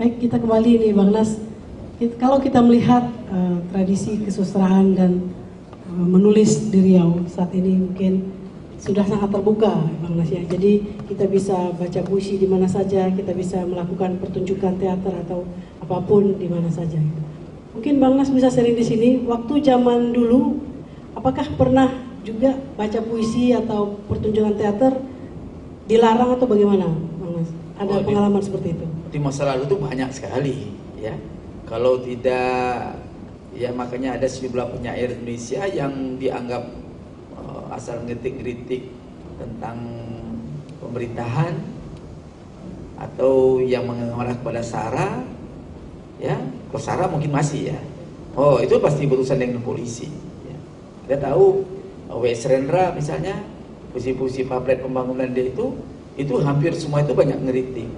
Baik, kita kembali nih Bang Nas. Kalau kita melihat tradisi kesusastraan dan menulis di Riau saat ini mungkin sudah sangat terbuka Bang Nas ya. Jadi kita bisa baca puisi di mana saja, kita bisa melakukan pertunjukan teater atau apapun di mana saja. Mungkin Bang Nas bisa sharing di sini, waktu zaman dulu apakah pernah juga baca puisi atau pertunjukan teater dilarang atau bagaimana Bang Nas? Ada pengalaman seperti itu? Di masa lalu itu banyak sekali ya. Kalau tidak ya makanya ada sejumlah penyair Indonesia yang dianggap asal ngeritik-ngeritik tentang pemerintahan atau yang mengarah kepada SARA ya. Kalau SARA mungkin masih ya. Oh, itu pasti berurusan dengan polisi ya. Kita tahu W.S. Rendra misalnya, puisi-puisi pamflet pembangunan dia itu hampir semua itu banyak ngeritik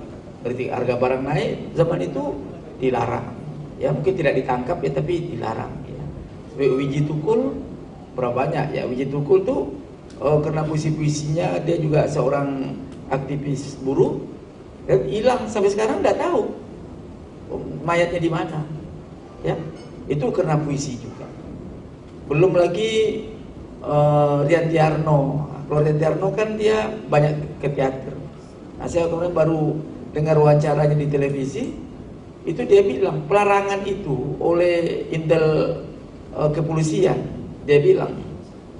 harga barang naik, zaman itu dilarang ya, mungkin tidak ditangkap ya tapi dilarang ya. Wiji Tukul berapa banyak ya, Wiji Tukul tuh karena puisi-puisinya dia juga seorang aktivis buruh dan hilang sampai sekarang nggak tahu mayatnya di mana ya, itu karena puisi juga. Belum lagi Rian Tiarno. Kalau Rian Tiarno kan dia banyak ke teater. Nah, saya kemarin baru dengar wawancaranya di televisi, itu dia bilang pelarangan itu oleh intel kepolisian. Dia bilang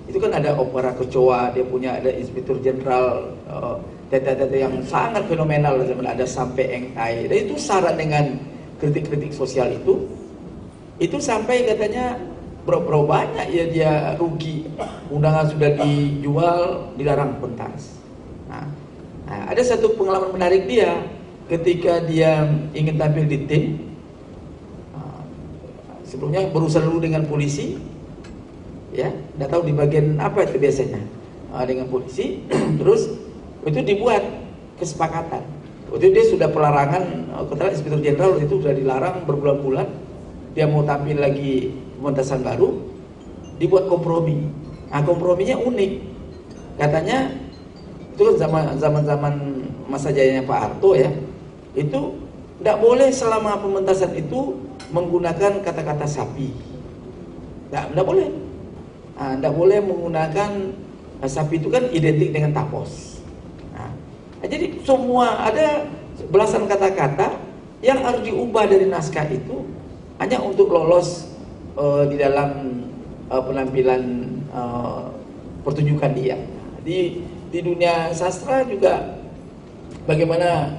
itu kan ada opera kecoa, dia punya ada inspektur jenderal teater-teater yang sangat fenomenal, ada sampai Engkai. Dan itu syarat dengan kritik-kritik sosial itu sampai katanya berapa banyak ya dia rugi, undangan sudah dijual, dilarang pentas. Nah, ada satu pengalaman menarik dia ketika dia ingin tampil di tim. Sebelumnya berurusan dulu dengan polisi, ya, tidak tahu di bagian apa itu biasanya dengan polisi. Terus itu dibuat kesepakatan. Waktu itu dia sudah pelarangan, keterangan inspektur jenderal itu sudah dilarang berbulan-bulan. Dia mau tampil lagi pementasan baru, dibuat kompromi. Nah, komprominya unik. Katanya itu kan zaman masa jayanya Pak Harto ya. Itu tidak boleh selama pementasan itu menggunakan kata-kata sapi. Tidak boleh. Tidak boleh menggunakan sapi, itu kan identik dengan tapos. Jadi semua ada belasan kata-kata yang harus diubah dari naskah itu hanya untuk lolos di dalam penampilan pertunjukan dia. Di dunia sastra juga bagaimana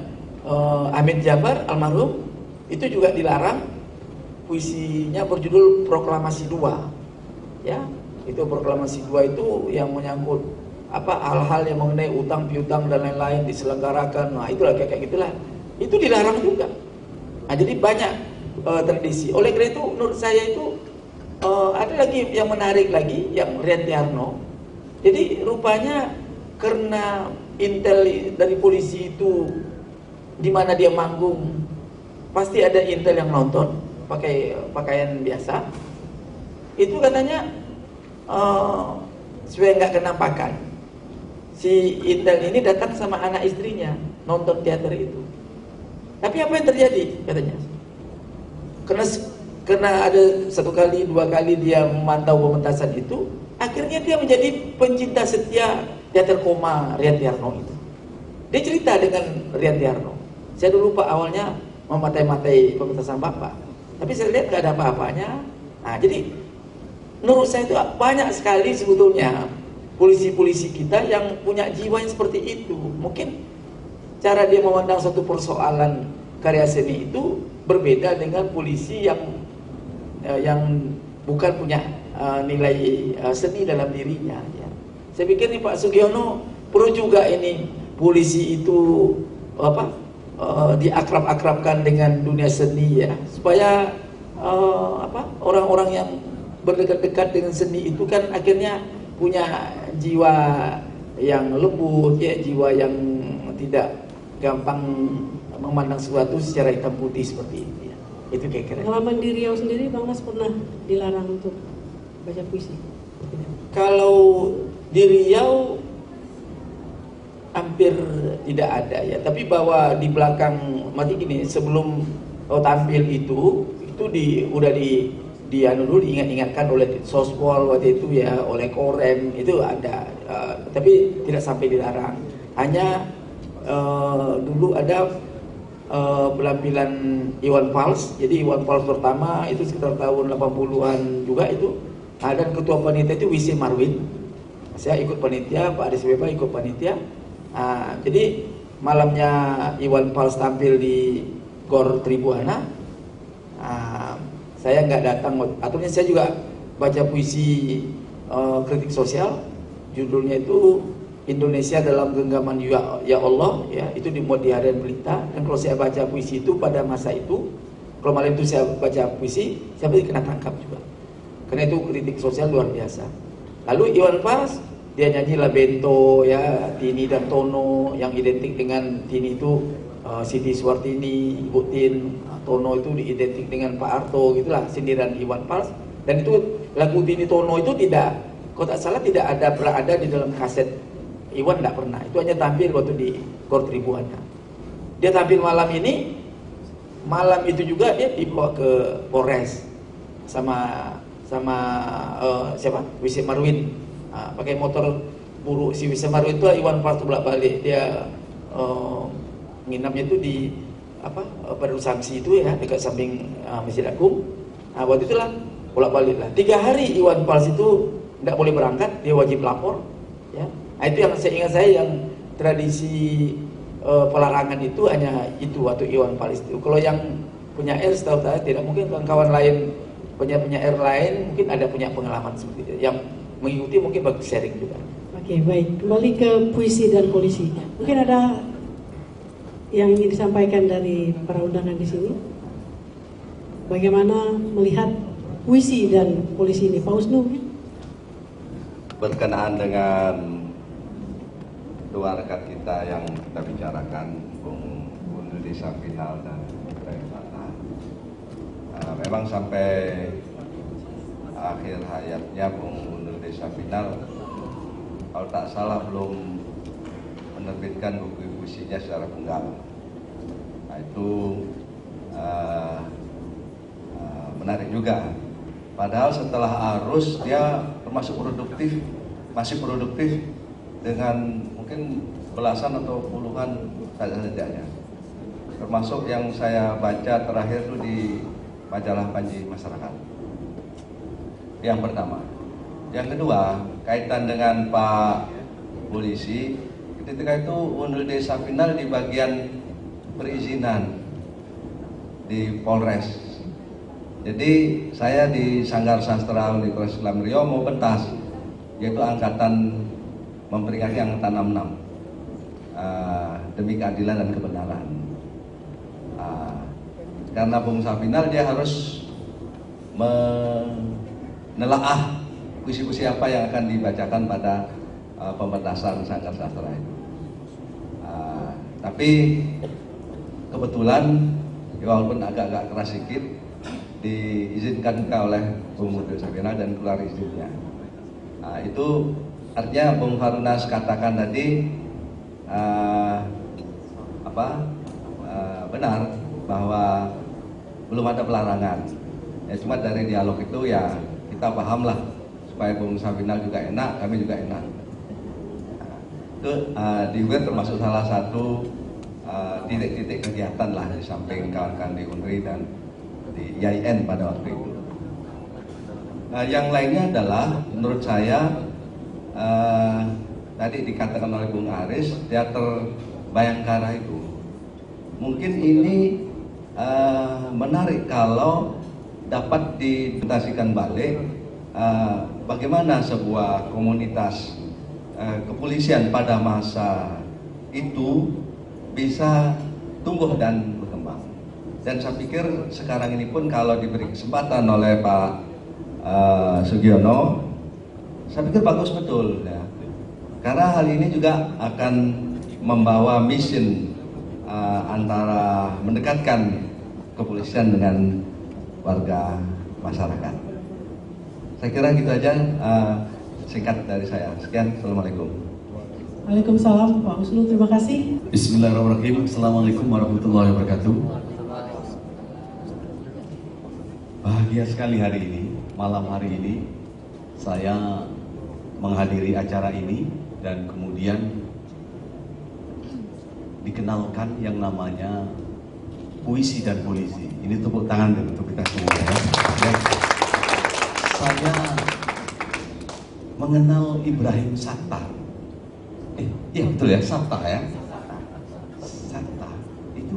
Hamid Jabar almarhum itu juga dilarang puisinya berjudul Proklamasi 2 ya. Itu Proklamasi 2 itu yang menyangkut hal-hal yang mengenai utang piutang dan lain-lain diselenggarakan. Nah, itulah kayak gitulah. Itu dilarang juga. Nah, jadi banyak tradisi. Oleh karena itu menurut saya itu ada lagi yang menarik lagi, yang Rian Tiarno. Jadi rupanya karena intel dari polisi itu di mana dia manggung pasti ada intel yang nonton pakai pakaian biasa. Itu katanya supaya nggak kenampakan, si intel ini datang sama anak istrinya nonton teater itu. Tapi apa yang terjadi katanya? Karena ada satu kali dua kali dia memantau pementasan itu, akhirnya dia menjadi pencinta setia teater koma Rian Tiarno itu. Dia cerita dengan Rian Tiarno, saya dulu Pak awalnya mematai-matai pementasan Bapak, tapi saya lihat nggak ada apa-apanya. Nah, jadi menurut saya itu banyak sekali sebetulnya polisi-polisi kita yang punya jiwa yang seperti itu. Mungkin cara dia memandang satu persoalan karya seni itu berbeda dengan polisi yang bukan punya nilai seni dalam dirinya ya. Saya pikir nih Pak Sugiono perlu juga ini polisi itu diakrab-akrabkan dengan dunia seni ya, supaya orang-orang yang berdekat-dekat dengan seni itu kan akhirnya punya jiwa yang lembut ya, jiwa yang tidak gampang memandang sesuatu secara hitam putih seperti itu ya. Itu kira-kira. Pengalaman di Riau sendiri Bang Nas pernah dilarang untuk baca puisi? Kalau di Riau hampir tidak ada ya, tapi bahwa di belakang mati gini, sebelum tampil itu udah di anu dulu diingat-ingatkan oleh Sospol waktu itu ya, oleh Korem itu ada, tapi tidak sampai dilarang. Hanya dulu ada penampilan Iwan Fals. Jadi Iwan Fals pertama itu sekitar tahun 80-an juga itu. Dan ketua panitia itu Wisi Marwin. Saya ikut panitia, Pak Ades Beba ikut panitia. Jadi malamnya Iwan Fals tampil di Gor Tribuana, saya nggak datang. Akhirnya saya juga baca puisi kritik sosial. Judulnya itu Indonesia dalam Genggaman Ya Allah, ya, itu dimuat di Harian Berita. Dan kalau saya baca puisi itu pada masa itu, kalau malam itu saya baca puisi, saya pasti kena tangkap juga. Karena itu kritik sosial luar biasa. Lalu Iwan Fals, dia nyanyi La Bento, ya, Tini dan Tono, yang identik dengan Tini itu Siti Suwartini, Ibu Tin, Tono itu diidentik dengan Pak Harto, gitulah sindiran Iwan Fals. Dan itu lagu Tini Tono itu tidak, kalau tak salah tidak ada berada di dalam kaset Iwan, tidak pernah. Itu hanya tampil waktu di Gor Tribuana. Dia tampil malam ini, malam itu juga dia dibawa ke Polres sama siapa? Wisi Marwin. Pakai motor buruk si Wisi Marwin itu Iwan Fals bolak-balik. Dia nginapnya itu di pada Samsi itu ya, dekat samping Masjid Agung. Waktu itulah bolak-balik lah. 3 hari Iwan Fals itu tidak boleh berangkat, dia wajib lapor. Ya. Itu yang saya ingat, yang tradisi pelarangan itu hanya itu waktu Iwan Fals itu. Kalau yang penyair setahu saya tidak, mungkin kawan-kawan lain penyair lain mungkin ada punya pengalaman seperti itu. Yang mengikuti mungkin bagus sharing juga. Oke, baik. Kembali ke puisi dan polisi. Mungkin ada yang ingin disampaikan dari para undangan di sini. Bagaimana melihat puisi dan polisi ini, Pak Usnu? Berkenaan dengan dua rekan kita yang kita bicarakan, Bung Nudi Sapinal dan Ibrahim Fata, memang sampai akhir hayatnya Bung Nudi Sapinal, kalau tak salah belum menerbitkan buku puisinya secara tunggal. Nah, itu menarik juga. Padahal setelah arus dia termasuk produktif, masih produktif dengan mungkin belasan atau puluhan saja. Termasuk yang saya baca terakhir itu di majalah Panji Masyarakat. Yang pertama. Yang kedua, kaitan dengan Pak Polisi, ketika itu Nudi Sapinal di bagian perizinan di Polres. Jadi saya di Sanggar Sastra Universitas Islam Riau mau pentas, yaitu angkatan memperingati angkatan 66 demi keadilan dan kebenaran. Karena Bung Sapinal dia harus menelaah puisi-puisi apa yang akan dibacakan pada pementasan Sanggar Sastra itu. Tapi kebetulan walaupun agak-agak keras sedikit, diizinkan oleh Bung Nudi Sapinal dan keluar izinnya. Itu artinya Bung Harunaz katakan tadi benar bahwa belum ada pelarangan. Ya cuma dari dialog itu ya kita pahamlah supaya Bung Sapinal juga enak, kami juga enak. Itu juga termasuk salah satu titik-titik kegiatan lah di samping kawan-kawan di UNRI dan di IAIN pada waktu itu. Yang lainnya adalah menurut saya tadi dikatakan oleh Bung Aris, teater Bayangkara itu mungkin ini menarik kalau dapat didokumentasikan balik bagaimana sebuah komunitas kepolisian pada masa itu bisa tumbuh dan berkembang. Dan saya pikir sekarang ini pun kalau diberi kesempatan oleh Pak Sugiono, saya pikir bagus betul ya. Karena hal ini juga akan membawa mission antara mendekatkan kepolisian dengan warga masyarakat. Saya kira gitu aja singkat dari saya. Sekian, Assalamualaikum. Waalaikumsalam, Pak Usnu, terima kasih. Bismillahirrahmanirrahim. Assalamualaikum warahmatullahi wabarakatuh. bahagia sekali hari ini, malam hari ini saya menghadiri acara ini dan kemudian dikenalkan yang namanya puisi dan polisi. Ini tepuk tangan untuk kita semua ya. Dan saya mengenal Ibrahim Sattar. Iya betul ya, Sattar ya. Sattar itu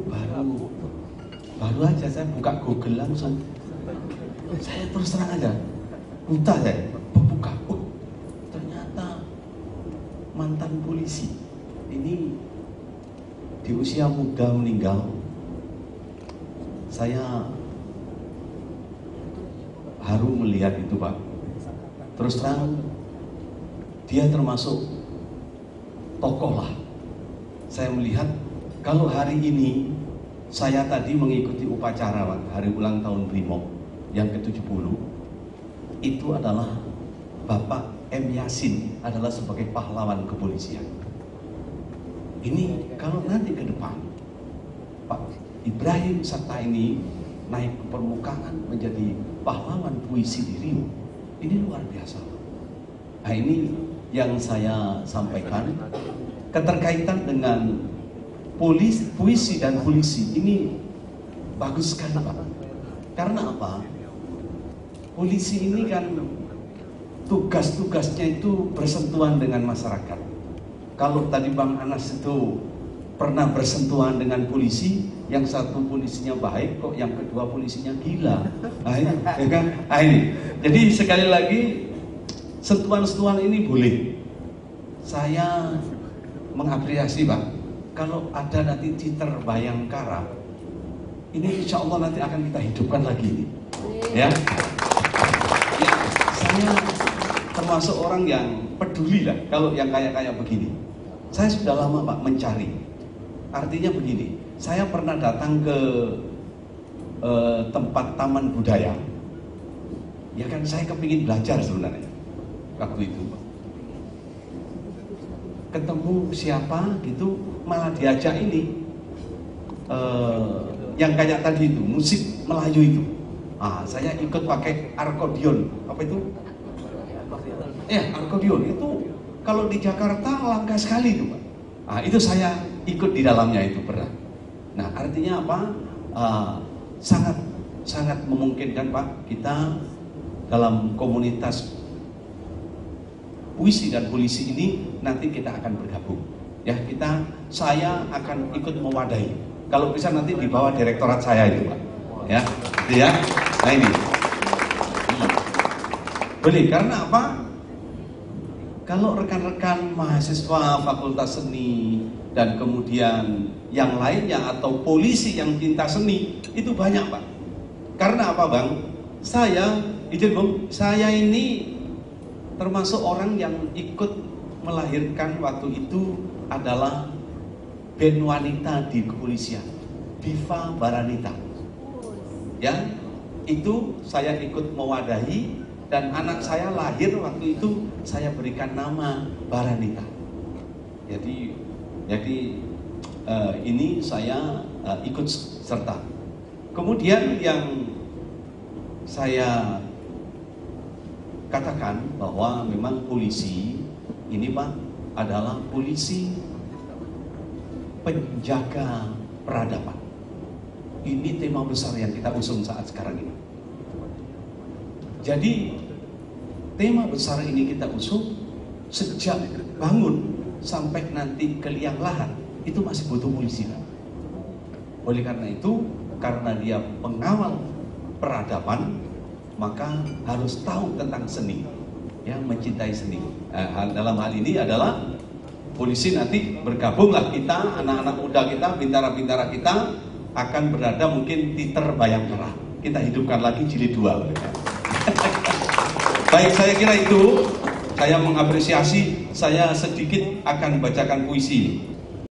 baru aja saya buka Google langsung. Saya terus terang aja, buta saya, buka. Ternyata mantan polisi ini di usia muda meninggal. Saya haru melihat itu Pak. Terus terang, dia termasuk tokoh lah. Saya melihat kalau hari ini saya tadi mengikuti upacara Pak, hari ulang tahun Brimob yang ke-70, itu adalah Bapak M. Yasin adalah sebagai pahlawan kepolisian. Ini kalau nanti ke depan Pak Ibrahim Sattar ini naik ke permukaan menjadi pahlawan puisi di Rio, ini luar biasa. Nah ini yang saya sampaikan, keterkaitan dengan puisi dan polisi ini bagus sekali Pak. Karena apa? Polisi ini kan tugas-tugasnya itu bersentuhan dengan masyarakat. Kalau tadi Bang Anas itu pernah bersentuhan dengan polisi, yang satu polisinya baik kok yang kedua polisinya gila. Nah ini, ya kan? Nah, ini. Jadi sekali lagi sentuhan-sentuhan ini boleh. Saya mengapresiasi Pak. Kalau ada nanti Citer Bayangkara, ini insya Allah nanti akan kita hidupkan lagi. Ya, saya termasuk orang yang peduli lah kalau yang kayak begini. Saya sudah lama Pak mencari. Artinya begini, saya pernah datang ke tempat taman budaya. Ya kan saya kepingin belajar sebenarnya waktu itu. Ketemu siapa gitu, malah diajak ini yang kayak tadi itu, musik Melayu itu. Saya ikut pakai arkodion. Apa itu? Arkodion itu kalau di Jakarta langka sekali itu Pak. Itu saya ikut di dalamnya itu pernah. Nah artinya apa? Sangat memungkinkan Pak kita dalam komunitas puisi dan polisi ini nanti kita akan bergabung. Ya saya akan ikut mewadahi. Kalau bisa nanti di bawah direktorat saya itu Pak. Ya, gitu ya. Nah ini. Boleh karena apa? Kalau rekan-rekan mahasiswa Fakultas Seni dan kemudian yang lainnya atau polisi yang cinta seni itu banyak Pak. Karena apa Bang? Saya ini termasuk orang yang ikut melahirkan waktu itu adalah band wanita di kepolisian, Diva Baranita. Ya, itu saya ikut mewadahi. Dan anak saya lahir waktu itu saya berikan nama Baranita. Jadi ini saya ikut serta. Kemudian yang saya katakan bahwa memang polisi ini Pak adalah polisi penjaga peradaban. Ini tema besar yang kita usung saat sekarang ini. Jadi tema besar ini kita usung sejak bangun sampai nanti ke liang lahat itu masih butuh polisi. Oleh karena itu, karena dia pengawal peradaban, maka harus tahu tentang seni, ya mencintai seni. Dalam hal ini adalah polisi nanti bergabunglah kita, anak-anak muda kita, bintara-bintara kita akan berada mungkin di Bayangkara. Kita hidupkan lagi jilid 2. Baik, saya kira itu. Saya mengapresiasi. Saya sedikit akan bacakan puisi.